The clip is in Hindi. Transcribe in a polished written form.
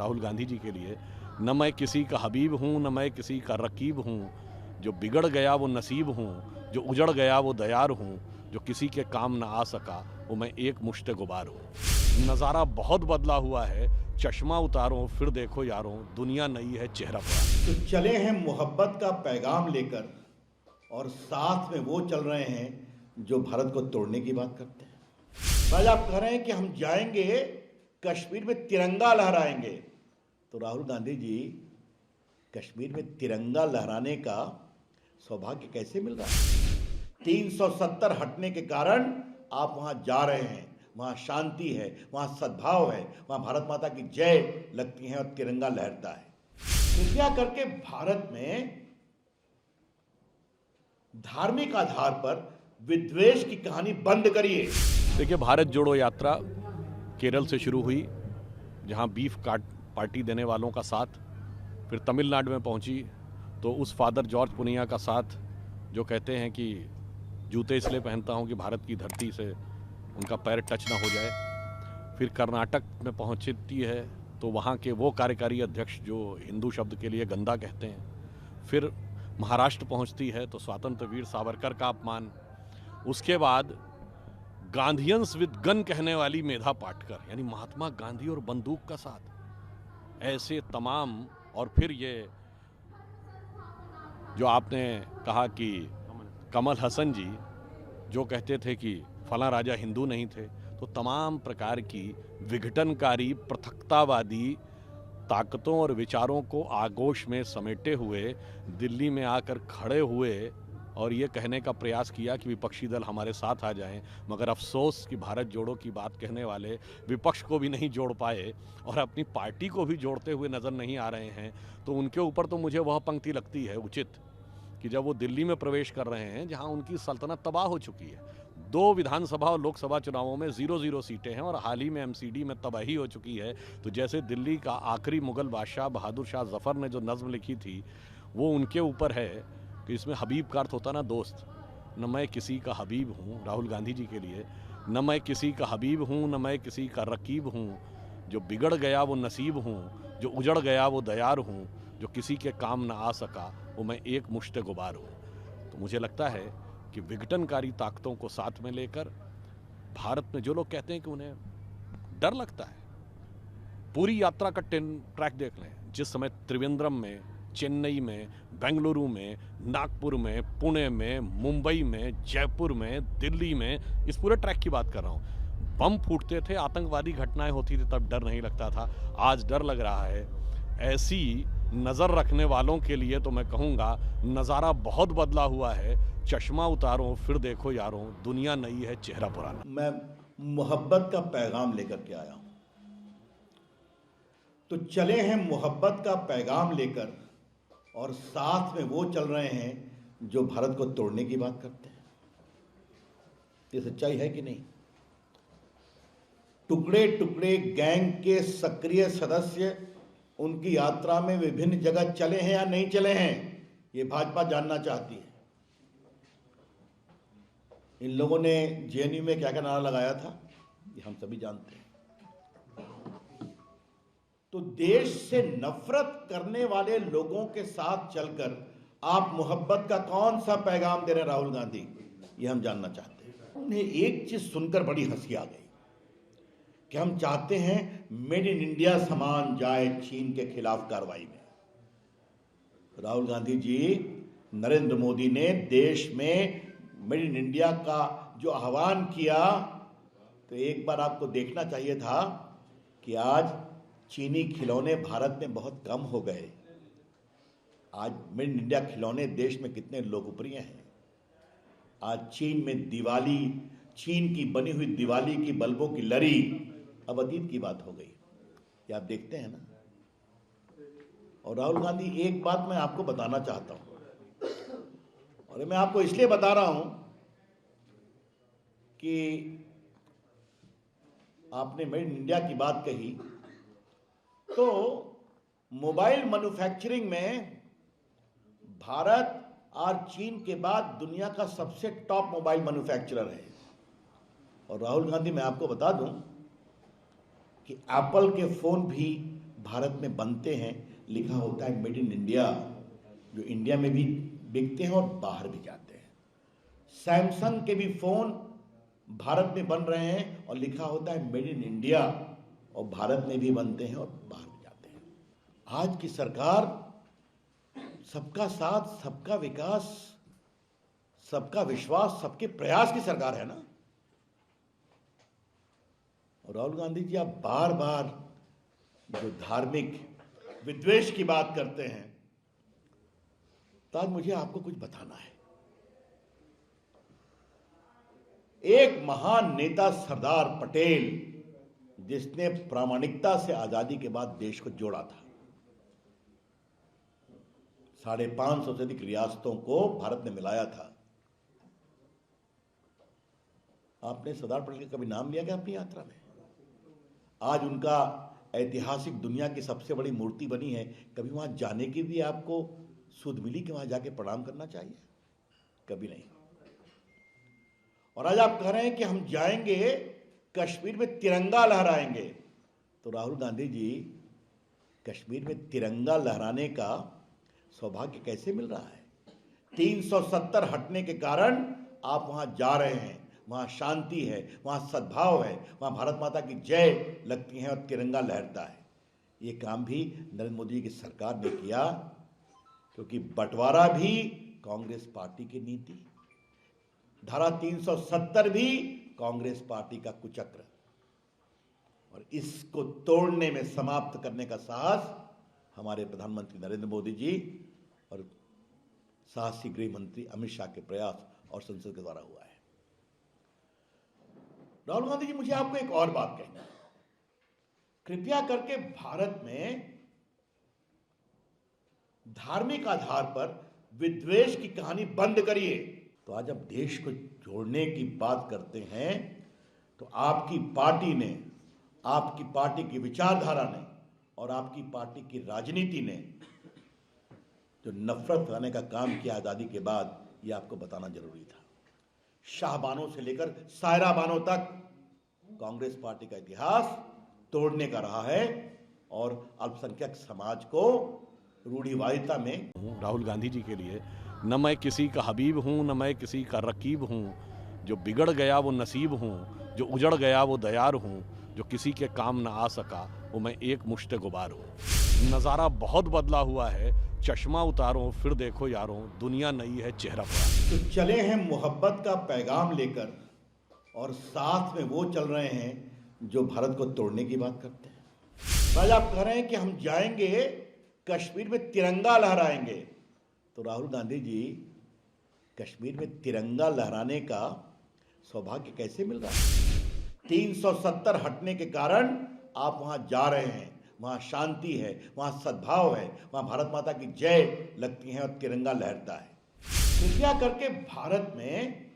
राहुल गांधी जी के लिए, न मैं किसी का हबीब हूँ न मैं किसी का रकीब हूँ, जो बिगड़ गया वो नसीब हूँ, जो उजड़ गया वो दयार हूँ, जो किसी के काम न आ सका वो मैं एक मुश्त गुबार हूँ। नज़ारा बहुत बदला हुआ है, चश्मा उतारो फिर देखो यारों, दुनिया नई है चेहरा पुराना। तो चले हैं मोहब्बत का पैगाम लेकर और साथ में वो चल रहे हैं जो भारत को तोड़ने की बात करते हैं। आज आप कह रहे हैं कि हम जाएंगे कश्मीर में तिरंगा लहराएंगे, तो राहुल गांधी जी कश्मीर में तिरंगा लहराने का सौभाग्य कैसे मिल रहा है? 370 हटने के कारण आप वहां जा रहे हैं, वहां शांति है, वहां सद्भाव है, वहां भारत माता की जय लगती है और तिरंगा लहरता है। कृपया करके भारत में धार्मिक आधार पर विद्वेष की कहानी बंद करिए। देखिए, भारत जोड़ो यात्रा केरल से शुरू हुई, जहां बीफ काट पार्टी देने वालों का साथ, फिर तमिलनाडु में पहुंची तो उस फादर जॉर्ज पुनिया का साथ जो कहते हैं कि जूते इसलिए पहनता हूं कि भारत की धरती से उनका पैर टच ना हो जाए। फिर कर्नाटक में पहुंचती है तो वहाँ के वो कार्यकारी अध्यक्ष जो हिंदू शब्द के लिए गंदा कहते हैं। फिर महाराष्ट्र पहुंचती है तो स्वतंत्र वीर सावरकर का अपमान। उसके बाद गांधीयंस विद गन कहने वाली मेधा पाटकर, यानी महात्मा गांधी और बंदूक का साथ, ऐसे तमाम। और फिर ये जो आपने कहा कि कमल हसन जी जो कहते थे कि फला राजा हिंदू नहीं थे, तो तमाम प्रकार की विघटनकारी पृथकतावादी ताकतों और विचारों को आगोश में समेटे हुए दिल्ली में आकर खड़े हुए और ये कहने का प्रयास किया कि विपक्षी दल हमारे साथ आ जाएं, मगर अफसोस कि भारत जोड़ो की बात कहने वाले विपक्ष को भी नहीं जोड़ पाए और अपनी पार्टी को भी जोड़ते हुए नज़र नहीं आ रहे हैं। तो उनके ऊपर तो मुझे वह पंक्ति लगती है उचित कि जब वो दिल्ली में प्रवेश कर रहे हैं जहां उनकी सल्तनत तबाह हो चुकी है, 2 विधानसभा और लोकसभा चुनावों में 0-0 सीटें हैं और हाल ही में एमसीडी में तबाही हो चुकी है, तो जैसे दिल्ली का आखिरी मुगल बादशाह बहादुर शाह जफ़र ने जो नज़्म लिखी थी वो उनके ऊपर है कि इसमें हबीब का अर्थ होता ना दोस्त। न मैं किसी का हबीब हूँ, राहुल गांधी जी के लिए, न मैं किसी का हबीब हूँ न मैं किसी का रकीब हूँ, जो बिगड़ गया वो नसीब हूँ, जो उजड़ गया वो दयार हूँ, जो किसी के काम ना आ सका वो मैं एक मुश्त गुबार हूँ। तो मुझे लगता है कि विघटनकारी ताकतों को साथ में लेकर भारत में जो लोग कहते हैं कि उन्हें डर लगता है, पूरी यात्रा का ट्रैक देख लें। जिस समय त्रिवेंद्रम में, चेन्नई में, बेंगलुरु में, नागपुर में, पुणे में, मुंबई में, जयपुर में, दिल्ली में, इस पूरे ट्रैक की बात कर रहा हूँ, बम फूटते थे, आतंकवादी घटनाएं होती थी, तब डर नहीं लगता था, आज डर लग रहा है। ऐसी नज़र रखने वालों के लिए तो मैं कहूँगा नज़ारा बहुत बदला हुआ है, चश्मा उतारो फिर देखो यारों, दुनिया नई है चेहरा पुराना। मैं मोहब्बत का पैगाम लेकर के आया हूं, तो चले हैं मोहब्बत का पैगाम लेकर और साथ में वो चल रहे हैं जो भारत को तोड़ने की बात करते हैं। ये सच्चाई है कि नहीं? टुकड़े टुकड़े गैंग के सक्रिय सदस्य उनकी यात्रा में विभिन्न जगह चले हैं या नहीं चले हैं, ये भाजपा जानना चाहती है। इन लोगों ने जेएनयू में क्या क्या नारा लगाया था ये हम सभी जानते हैं। तो देश से नफरत करने वाले लोगों के साथ चलकर आप मोहब्बत का कौन सा पैगाम दे रहे हैं राहुल गांधी, ये हम जानना चाहते हैं। उन्हें एक चीज सुनकर बड़ी हंसी आ गई कि हम चाहते हैं मेड इन इंडिया सामान जाए चीन के खिलाफ कार्रवाई में। राहुल गांधी जी, नरेंद्र मोदी ने देश में मेड इन इंडिया का जो आह्वान किया, तो एक बार आपको देखना चाहिए था कि आज चीनी खिलौने भारत में बहुत कम हो गए। आज मेड इन इंडिया खिलौने देश में कितने लोकप्रिय हैं। आज चीन में दिवाली, चीन की बनी हुई दिवाली की बल्बों की लड़ी अब अतीत की बात हो गई, ये आप देखते हैं ना। और राहुल गांधी, एक बात मैं आपको बताना चाहता हूं, और मैं आपको इसलिए बता रहा हूं कि आपने मेड इन इंडिया की बात कही, तो मोबाइल मैन्युफैक्चरिंग में भारत और चीन के बाद दुनिया का सबसे टॉप मोबाइल मैन्युफैक्चरर है। और राहुल गांधी, मैं आपको बता दूं कि एप्पल के फोन भी भारत में बनते हैं, लिखा होता है मेड इन इंडिया, जो इंडिया में भी बिकते हैं और बाहर भी जाते हैं। सैमसंग के भी फोन भारत में बन रहे हैं और लिखा होता है मेड इन इंडिया, और भारत में भी बनते हैं और बाहर भी जाते हैं। आज की सरकार सबका साथ, सबका विकास, सबका विश्वास, सबके प्रयास की सरकार है ना। और राहुल गांधी जी, आप बार बार जो धार्मिक विद्वेष की बात करते हैं, तो आज मुझे आपको कुछ बताना है। एक महान नेता सरदार पटेल, जिसने प्रामाणिकता से आजादी के बाद देश को जोड़ा था, 550 से अधिक रियासतों को भारत ने मिलाया था। आपने सरदार पटेल का कभी नाम लिया क्या अपनी यात्रा में? आज उनका ऐतिहासिक दुनिया की सबसे बड़ी मूर्ति बनी है, कभी वहां जाने की भी आपको सुध मिली कि वहां जाके प्रणाम करना चाहिए? कभी नहीं। और आज आप कह रहे हैं कि हम जाएंगे, कश्मीर में तिरंगा लहराएंगे। तो राहुल गांधी जी, कश्मीर में तिरंगा लहराने का सौभाग्य कैसे मिल रहा है? 370 हटने के कारण आप वहां जा रहे हैं, वहां शांति है, वहां सद्भाव है, वहां भारत माता की जय लगती है और तिरंगा लहरता है। ये काम भी नरेंद्र मोदी की सरकार ने किया, क्योंकि बंटवारा भी कांग्रेस पार्टी की नीति, धारा 370 भी कांग्रेस पार्टी का कुचक्र, और इसको तोड़ने में, समाप्त करने का साहस हमारे प्रधानमंत्री नरेंद्र मोदी जी और साहसी गृह मंत्री अमित शाह के प्रयास और संसद के द्वारा हुआ है। राहुल गांधी जी, मुझे आपको एक और बात कहना है। कृपया करके भारत में धार्मिक आधार पर विद्वेष की कहानी बंद करिए। तो आज अब देश को जोड़ने की बात करते हैं, तो आपकी पार्टी ने, आपकी पार्टी की विचारधारा ने और आपकी पार्टी की राजनीति ने जो नफरत फैलाने का काम किया आजादी के बाद, ये आपको बताना जरूरी था। शाहबानों से लेकर सायरा बानों तक कांग्रेस पार्टी का इतिहास तोड़ने का रहा है और अल्पसंख्यक समाज को रूढ़िवादिता में। राहुल गांधी जी के लिए न मैं किसी का हबीब हूँ, न मैं किसी का रकीब हूँ, जो बिगड़ गया वो नसीब हूँ, जो उजड़ गया वो दयार हूँ, जो किसी के काम न आ सका वो मैं एक मुश्त गुबार हूँ। नज़ारा बहुत बदला हुआ है, चश्मा उतारो फिर देखो यारों, दुनिया नई है चेहरा पर। तो चले हैं मोहब्बत का पैगाम लेकर, और साथ में वो चल रहे हैं जो भारत को तोड़ने की बात करते हैं। आज आप कह रहे हैं कि हम जाएंगे, कश्मीर में तिरंगा लहराएंगे। तो राहुल गांधी जी, कश्मीर में तिरंगा लहराने का सौभाग्य कैसे मिल रहा है? 370 हटने के कारण आप वहां जा रहे हैं, वहां शांति है, वहां सद्भाव है, वहां भारत माता की जय लगती है और तिरंगा लहरता है। कृपया करके भारत में